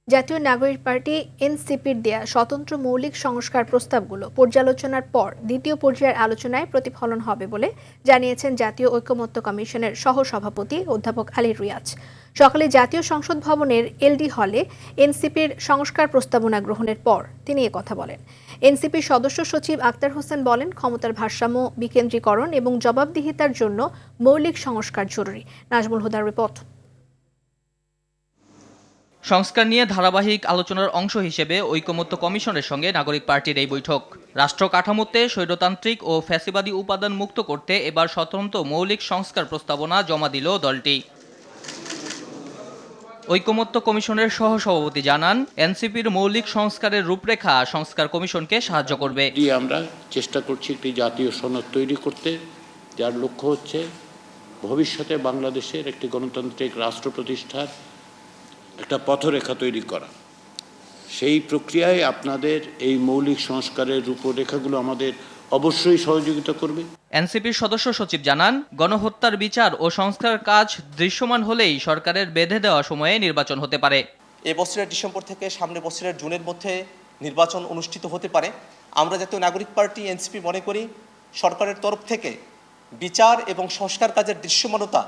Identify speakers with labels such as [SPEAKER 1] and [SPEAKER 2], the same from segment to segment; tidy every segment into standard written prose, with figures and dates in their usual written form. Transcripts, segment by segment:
[SPEAKER 1] জাতীয় নাগরিক পার্টি এনসিপির দেয়া স্বতন্ত্র মৌলিক সংস্কার প্রস্তাবগুলো পর্যালোচনার পর দ্বিতীয় পর্যায়ের আলোচনায় প্রতিফলন হবে বলে জানিয়েছেন জাতীয় ঐকমত্য কমিশনের সহসভাপতি অধ্যাপক আলী রিয়াজ। সকালে জাতীয় সংসদ ভবনের এলডি হলে এনসিপির সংস্কার প্রস্তাবনা গ্রহণের পর তিনি কথা বলেন। এনসিপির সদস্য সচিব আক্তার হোসেন বলেন, ক্ষমতার ভারসাম্য, বিকেন্দ্রীকরণ এবং জবাবদিহিতার জন্য মৌলিক সংস্কার জরুরি। নাজমুল হুদার রিপোর্ট।
[SPEAKER 2] সংস্কার নিয়ে ধারাবাহিক আলোচনার অংশ হিসেবে ঐকমত্য কমিশনের সঙ্গে নাগরিক পার্টির এই বৈঠক। রাষ্ট্র কাঠামোতে স্বৈরতান্ত্রিক ও ফ্যাসিবাদী উপাদান মুক্ত করতে এবার স্বতন্ত্র মৌলিক সংস্কার প্রস্তাবনা জমা দিল দলটি। ঐকমত্য কমিশনের সহসভাপতি জানান, এনসিপির মৌলিক সংস্কারের রূপরেখা সংস্কার কমিশনকে সাহায্য করবে।
[SPEAKER 3] আমরা চেষ্টা করছি একটি জাতীয় সনদ তৈরি করতে, যার লক্ষ্য হচ্ছে ভবিষ্যতে বাংলাদেশের একটি গণতান্ত্রিক রাষ্ট্র প্রতিষ্ঠার একটা পথরেখা তৈরি করা। সেই প্রক্রিয়ায় আপনাদের এই মৌলিক সংস্কারের রূপরেখাগুলো আমাদের অবশ্যই সহযোগিতা করবে।
[SPEAKER 2] এনসিপির সদস্য সচিব জানান, গণহত্যার বিচার ও সংস্কার কাজ দৃশ্যমান হলেই সরকারের বেঁধে দেওয়া সময়ে নির্বাচন হতে পারে।
[SPEAKER 4] এবছরের ডিসেম্বর থেকে সামনের বছরের জুনের মধ্যে নির্বাচন অনুষ্ঠিত হতে পারে। আমরা জাতীয় নাগরিক পার্টি এনসিপি মনে করি, সরকারের তরফ থেকে বিচার এবং সংস্কার কাজের দৃশ্যমানতা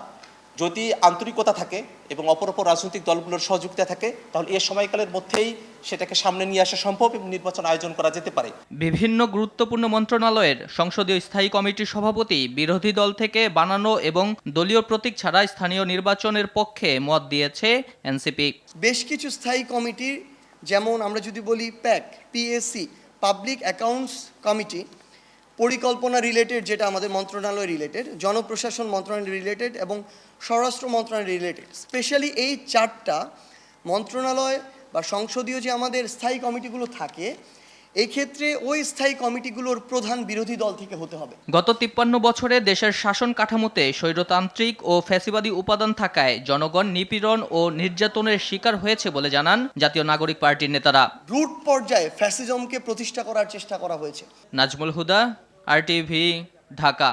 [SPEAKER 4] যদি আন্তরিকতা থাকে এবং অপর রাজনৈতিক দলগুলোর সহযোগিতা থাকে, তাহলে এই সময়কালের মধ্যেই সেটাকে সামনে নিয়ে আসা সম্ভব এবং নির্বাচন আয়োজন করা যেতে পারে।
[SPEAKER 2] বিভিন্ন গুরুত্বপূর্ণ মন্ত্রণালয়ের সংসদীয় স্থায়ী কমিটির সভাপতি বিরোধী দল থেকে বানানো এবং দলীয় প্রতীক ছাড়া স্থানীয় নির্বাচনের পক্ষে মত দিয়েছে এনসিপি।
[SPEAKER 5] বেশ কিছু স্থায়ী কমিটি, যেমন আমরা যদি বলি pack, PSC, public accounts committee, পরিকল্পনা রিলেটেড যেটা আমাদের মন্ত্রণালয় রিলেটেড, জনপ্রশাসন মন্ত্রণালয় রিলেটেড এবং স্বরাষ্ট্র মন্ত্রণালয় রিলেটেড, স্পেশালি এই চারটা মন্ত্রণালয় বা সংসদীয় যে আমাদের স্থায়ী কমিটিগুলো থাকে, এই ক্ষেত্রে ওই স্থায়ী কমিটিগুলোর প্রধান বিরোধী দল থেকে হতে হবে।
[SPEAKER 2] গত 53 বছরে দেশের শাসন কাঠামোতে স্বৈরতান্ত্রিক ও ফ্যাসিবাদী উপাদান থাকায় জনগণ নিপীড়ন ও নির্যাতনের শিকার হয়েছে বলে জানান জাতীয় নাগরিক পার্টির নেতারা।
[SPEAKER 5] রুট পর্যায়ে ফ্যাসিজমকে প্রতিষ্ঠা করার চেষ্টা করা হয়েছে।
[SPEAKER 2] নাজমুল হুদা, RTV, ঢাকা।